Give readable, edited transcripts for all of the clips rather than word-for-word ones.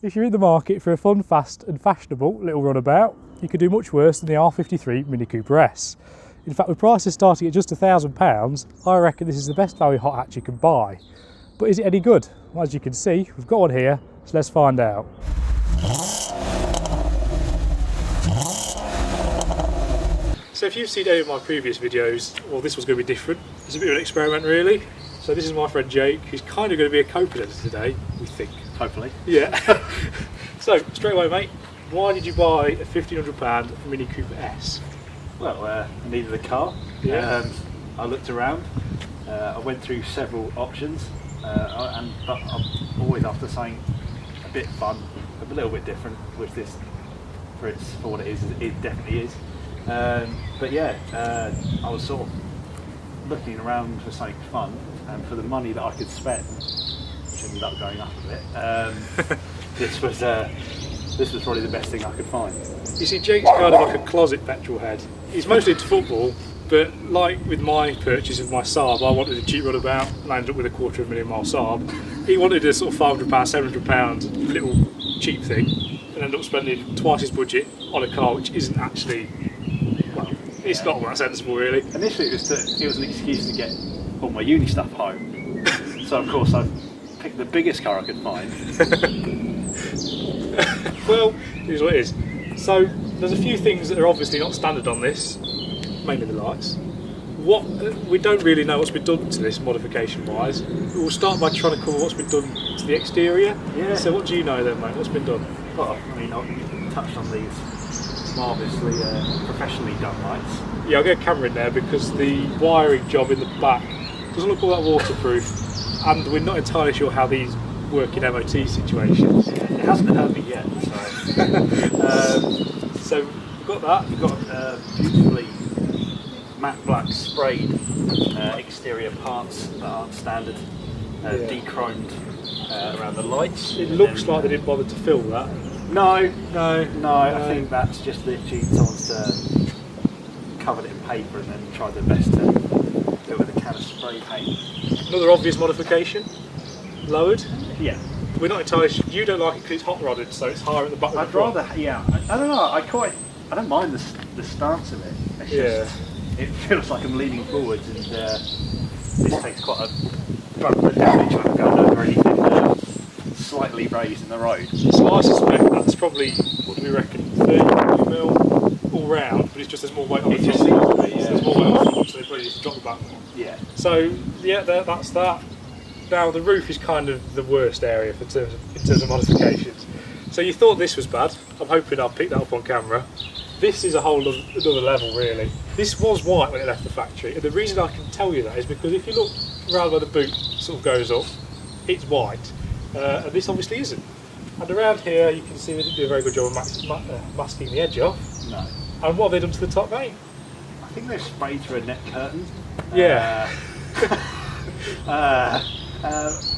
If you're in the market for a fun, fast and fashionable little runabout, you could do much worse than the R53 Mini Cooper S. In fact, with prices starting at just £1,000, I reckon this is the best value hot hatch you can buy. But is it any good? Well, as you can see, we've got one here, so let's find out. So if you've seen any of my previous videos, well, this was going to be different. It's a bit of an experiment really. So this is my friend Jake, who's kind of going to be a co-presenter today, we think. Hopefully. Yeah. So, straight away mate, why did you buy a £1,500 Mini Cooper S? Well, I needed a car. Yeah. I looked around. I went through several options, but I'm always after something a bit fun, a little bit different. With this, for what it is, it definitely is. But yeah, I was sort of looking around for something fun, and for the money that I could spend, which ended up going up a bit. This was probably the best thing I could find. You see, Jake's kind of like a closet petrol head. He's mostly into football, but like with my purchase of my Saab, I wanted a cheap runabout, and I ended up with a £250,000 Saab. He wanted a sort of £500, £700 little cheap thing, and ended up spending twice his budget on a car which isn't actually, well, it's not that sensible really. Initially it was an excuse to get all my uni stuff home. So of course I picked the biggest car I could find. Well, here's what it is. So there's a few things that are obviously not standard on this, mainly the lights. We don't really know what's been done to this modification wise. We'll start by trying to cover what's been done to the exterior. Yeah. So what do you know then, mate? What's been done? Well, I mean, I've touched on these marvellously professionally done lights. Yeah, I'll get a camera in there because the wiring job in the back doesn't look all that waterproof, and we're not entirely sure how these work in MOT situations. It hasn't hurt me yet, so. So we've got that. We've got beautifully matte black sprayed exterior parts that aren't standard, de-chromed around the lights. It looks like they didn't bother to fill that. No. I think that's just literally someone's covered it in paper and then tried their best to do it with a can of spray paint. Another obvious modification, lowered. Yeah. We're not entirely sure. You don't like it because it's hot rodded, so it's higher at the back. I'd rather, yeah. I don't know. I don't mind the stance of it. It's just, it feels like I'm leaning forwards, and this takes quite a bump damage when I'm going over anything slightly raised in the road. So I suspect that's probably, what do we reckon, 30mm all round, but it's just there's more weight on the front. Just seems to be, yeah. There's more weight on the front, so they probably just drop the back more. Yeah. So yeah, that's that. Now the roof is kind of the worst area in terms of modifications. So you thought this was bad. I'm hoping I'll pick that up on camera. This is a whole another level really. This was white when it left the factory, and the reason I can tell you that is because if you look around where the boot sort of goes up, it's white, and this obviously isn't. And around here you can see they didn't do a very good job of masking the edge off. No. And what have they done to the top, mate? I think they've sprayed through a net curtain. Yeah.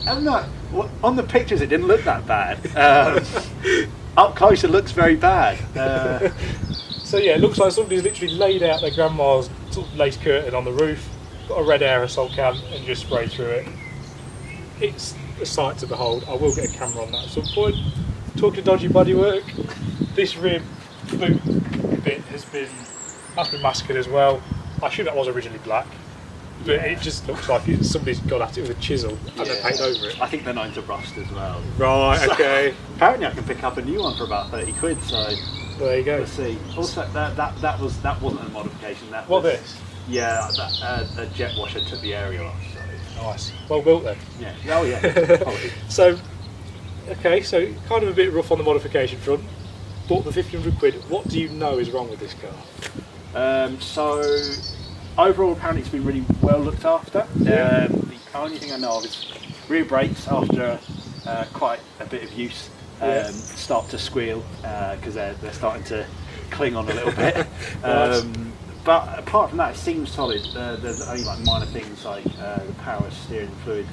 I'm not. On the pictures, it didn't look that bad. Up close, it looks very bad. So yeah, it looks like somebody's literally laid out their grandma's sort of lace curtain on the roof, got a red aerosol can, and just sprayed through it. It's a sight to behold. I will get a camera on that at some point. Talking dodgy bodywork, this rear boot bit has been massacred as well. I assume that was originally black. But it just looks like somebody's got at it with a chisel and then painted over it. I think they're known to rust as well. Right, okay. Apparently I can pick up a new one for about 30 quid, so well, there you go. We'll see. Also, that wasn't a modification. That what was, this? Yeah, a jet washer took the area off. So. Nice. Well built then. Yeah. Oh yeah. So, okay, so kind of a bit rough on the modification front. Bought the 1,500 quid. What do you know is wrong with this car? So. Overall, apparently it's been really well looked after. Yeah. The only thing I know of is rear brakes after quite a bit of use start to squeal because they're starting to cling on a little bit. But apart from that, it seems solid. There's only like minor things like the power steering fluid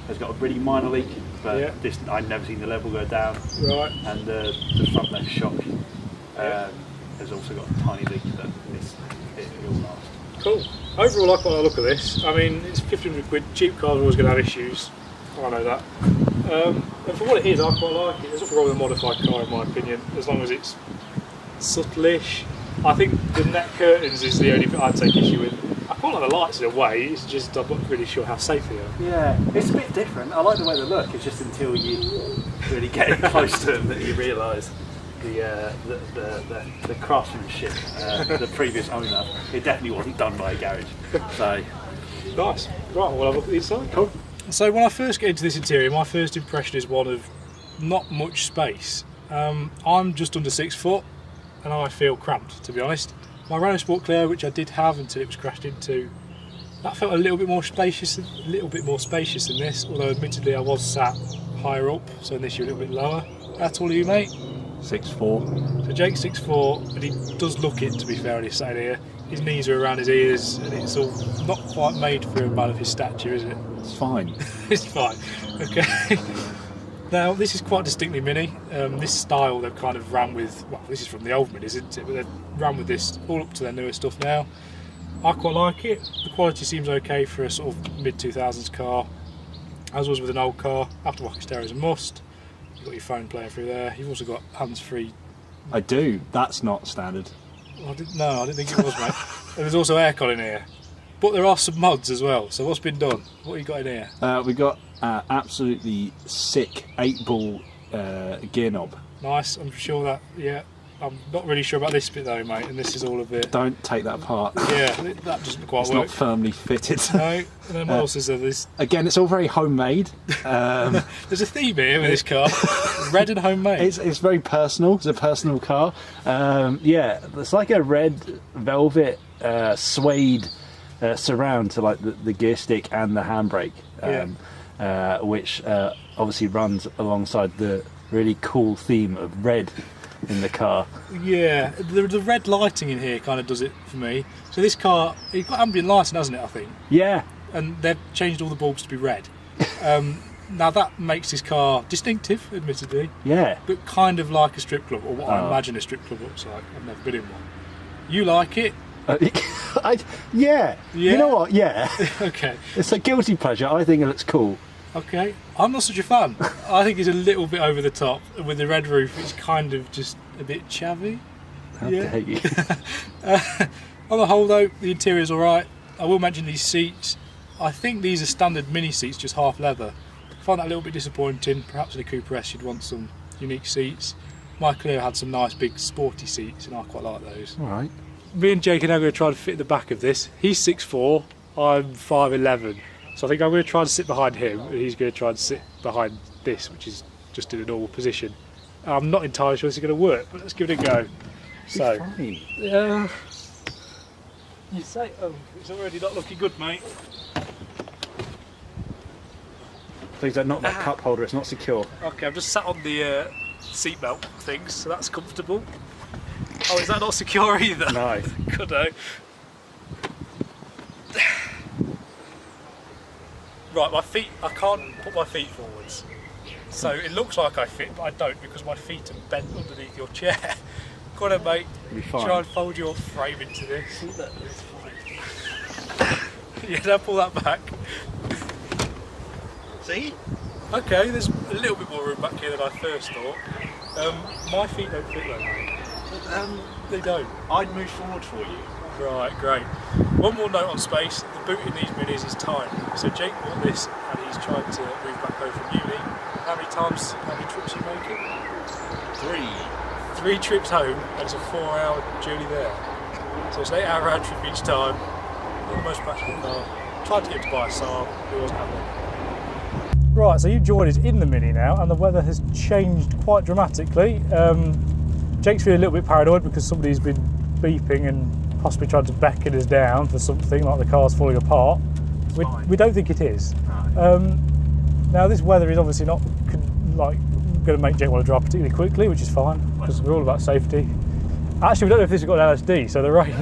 has got a really minor leak, but I've never seen the level go down. Right. And the front left shock has also got a tiny leak, but it'll last. Cool. Overall, I quite like the look of this. I mean, it's 1,500 quid. Cheap cars are always going to have issues. I know that. And for what it is, I quite like it. There's nothing wrong with a modified car in my opinion, as long as it's subtleish. I think the net curtains is the only thing I'd take issue with. I quite like the lights in a way, it's just I'm not really sure how safe they are. Yeah, it's a bit different. I like the way they look, it's just until you really get in close to them that you realise the craftsmanship, the previous owner, it definitely wasn't done by a garage. So nice. Right, we'll have a look at the inside. Cool. So when I first get into this interior, my first impression is one of not much space. I'm just under 6 foot and I feel cramped, to be honest. My Renault Sport Clio, which I did have until it was crashed into, that felt a little bit more spacious than this, although admittedly I was sat higher up, so in this you're a little bit lower. How tall are you, mate? 6'4". So Jake's 6'4", and he does look it, to be fair, when he's sat here. His knees are around his ears, and it's all not quite made for a man of his stature, is it? It's fine. It's fine. Okay. Now, this is quite distinctly Mini. This style they've kind of ran with, well, this is from the old Minis, isn't it? But they've ran with this all up to their newer stuff now. I quite like it. The quality seems okay for a sort of mid-2000s car. As was with an old car, aftermarket stereo is a must. You've got your phone playing through there. You've also got hands-free. I do. That's not standard. I didn't think it was, mate. And there's also aircon in here. But there are some mods as well. So what's been done? What have you got in here? We got absolutely sick 8-ball gear knob. Nice. I'm sure that, yeah. I'm not really sure about this bit though, mate. And this is all of it. Don't take that apart. Yeah, that doesn't quite it's work. It's not firmly fitted. No. And then what else is there? Again, it's all very homemade. There's a theme here with this car. Red and homemade. It's very personal. It's a personal car. Yeah, it's like a red velvet suede surround to like the gear stick and the handbrake, which obviously runs alongside the really cool theme of red in the car. Yeah, the red lighting in here kind of does it for me. So this car, it's got ambient lighting, hasn't it, I think? Yeah. And they've changed all the bulbs to be red. Now that makes this car distinctive, admittedly. Yeah. But kind of like a strip club, or what I imagine a strip club looks like. I've never been in one. You like it? Yeah. You know what? Yeah. Okay. It's a guilty pleasure. I think it looks cool. Okay. I'm not such a fan. I think it's a little bit over the top. With the red roof, it's kind of just a bit chavvy. How dare you? On the whole, though, the interior's alright. I will mention these seats. I think these are standard Mini seats, just half leather. I find that a little bit disappointing. Perhaps in a Cooper S you'd want some unique seats. My Clio had some nice big sporty seats, and I quite like those. Alright. Me and Jake are now going to try to fit the back of this. He's 6'4", I'm 5'11". So I think I'm going to try and sit behind him, and he's going to try and sit behind this, which is just in a normal position. I'm not entirely sure this is going to work, but let's give it a go. So, yeah. You say, it's already not looking good, mate. Please don't knock that cup holder, it's not secure. Okay, I've just sat on the seatbelt things, so that's comfortable. Oh, is that not secure either? No. Good, eh? Right, my feet, I can't put my feet forwards. So it looks like I fit, but I don't because my feet are bent underneath your chair. Go on then, mate. You'll be fine. Try and fold your frame into this. It's fine. Yeah, now pull that back. See? Okay, there's a little bit more room back here than I first thought. My feet don't fit though, mate. They don't. I'd move forward for you. Right, great. One more note on space, the boot in these Minis is tiny. So Jake bought this and he's trying to move back home from uni. How many trips are you making? 3 trips home, and it's a 4-hour journey there. So it's an 8-hour round trip each time. Not the most practical car. Tried to get him to buy a Saab, he wasn't having it. Right, so you joined us in the Mini now, and the weather has changed quite dramatically. Jake's feeling a little bit paranoid because somebody's been beeping and possibly trying to beckon us down for something, like the car's falling apart. We don't think it is. No. Now this weather is obviously not going to make Jake want to drive particularly quickly, which is fine because we're all about safety. Actually, we don't know if this has got an LSD, so the rain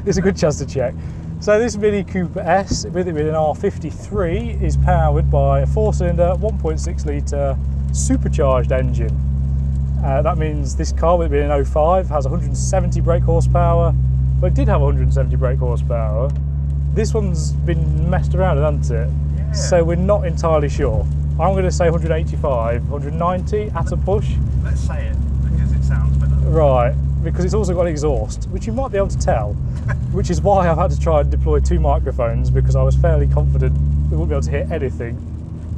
it's a good chance to check. So this Mini Cooper S, with it being an R53, is powered by a 4-cylinder, 1.6 litre supercharged engine. That means this car, with it being an 05, has 170 brake horsepower. But it did have 170 brake horsepower. This one's been messed around, hasn't it? Yeah. So we're not entirely sure. I'm going to say 185, 190 at a push. Let's say it because it sounds better. Right, because it's also got an exhaust, which you might be able to tell, which is why I've had to try and deploy 2 microphones, because I was fairly confident we wouldn't be able to hear anything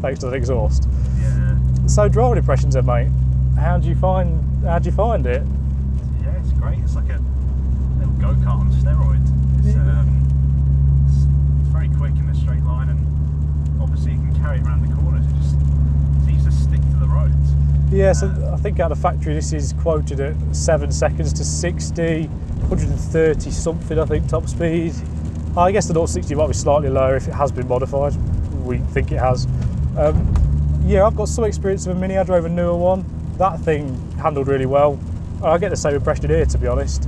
thanks to that exhaust. Yeah. So driving impressions then, mate. How'd you find it? Yeah, it's great. It's like a little go-kart on steroids. It's very quick in a straight line, and obviously you can carry it around the corners. It just seems to stick to the roads. Yeah, so I think out of the factory this is quoted at 7 seconds to 60, 130 something I think top speed. I guess the 0-60 might be slightly lower if it has been modified. We think it has. Yeah, I've got some experience with a Mini. I drove a newer one. That thing handled really well. I get the same impression here, to be honest.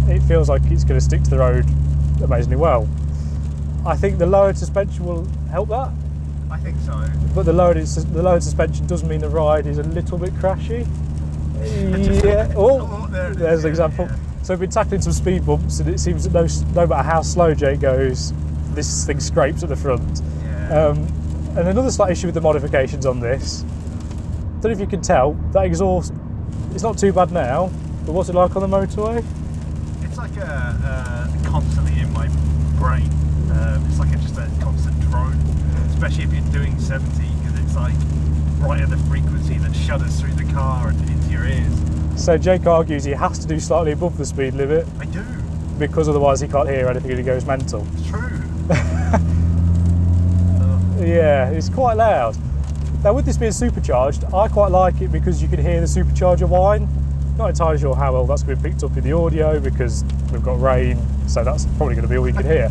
It feels like it's going to stick to the road amazingly well. I think the lowered suspension will help that. I think so. But the lowered suspension does mean the ride is a little bit crashy. Yeah. Oh, there's an example. Yeah. So we've been tackling some speed bumps, and it seems that no matter how slow Jake goes, this thing scrapes at the front. Yeah. And another slight issue with the modifications on this, don't know if you can tell, that exhaust, it's not too bad now, but what's it like on the motorway? It's like a constantly in my brain. It's like just a constant drone, especially if you're doing 70, because it's like right at the frequency that shudders through the car and into your ears. So Jake argues he has to do slightly above the speed limit. I do. Because otherwise he can't hear anything and he goes mental. It's true. Yeah, it's quite loud. Now with this being supercharged, I quite like it because you can hear the supercharger whine. Not entirely sure how well that's going to be picked up in the audio because we've got rain, so that's probably going to be all you can hear.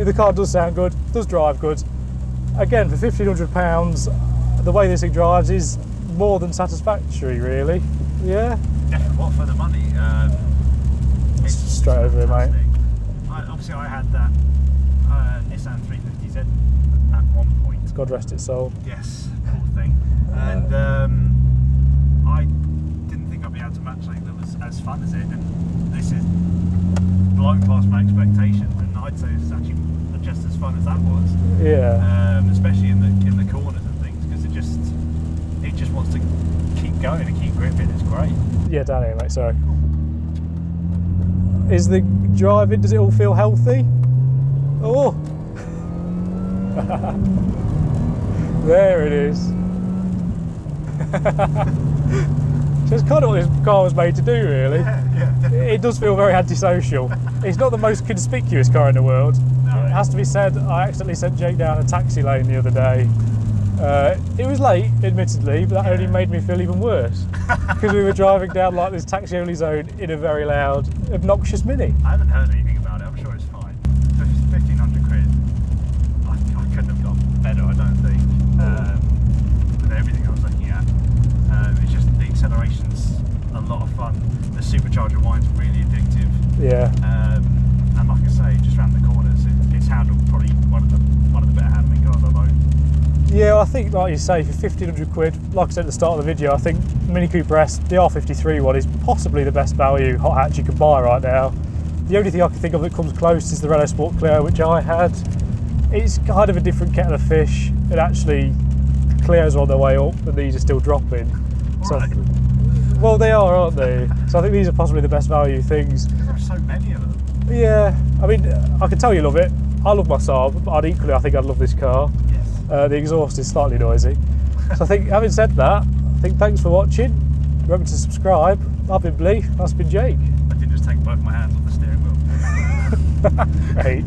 The car does sound good, does drive good. Again, for £1,500, the way this thing drives is more than satisfactory, really. Yeah? Definitely. What for the money? It's straight over here, mate. Obviously, I had that Nissan 350Z at one point. God rest its soul. Yes, poor thing. And I didn't think I'd be able to match something that was as fun as it. And this is blown past my expectations. And I'd say this is actually just as fun as that was. Yeah. Especially in the corners and things, because it just wants to keep going and keep gripping. It's great. Yeah, down here, mate. Sorry. Is the driving? Does it all feel healthy? Oh. There it is. So it's kind of what this car was made to do, really. Yeah. It does feel very antisocial. It's not the most conspicuous car in the world. No. It has to be said, I accidentally sent Jake down a taxi lane the other day. It was late, admittedly, but that only made me feel even worse because we were driving down like this taxi-only zone in a very loud, obnoxious Mini. I haven't heard anything about it. I'm sure it's fine. For 1,500 quid, I couldn't have got better, I don't think, with everything I was looking at. It's just the acceleration's a lot of fun. The supercharger whine's really addictive. Yeah. And like I say, just around the corners, it's handled probably one of the better handling cars I've owned. Yeah, I think, like you say, for 1,500 quid, like I said at the start of the video, I think Mini Cooper S, the R53 one, is possibly the best value hot hatch you can buy right now. The only thing I can think of that comes close is the Renault Sport Clio, which I had. It's kind of a different kettle of fish, and actually Clio's are on their way up, and these are still dropping. So, Right. well, they are, aren't they? So I think these are possibly the best value things. Because there are so many of them. Yeah, I mean, I can tell you love it. I love my Saab, but I think I'd love this car. Yes. The exhaust is slightly noisy. So I think, having said that, I think thanks for watching. Remember to subscribe. I've been Blee, that's been Jake. I didn't just take both my hands off the steering wheel. Great.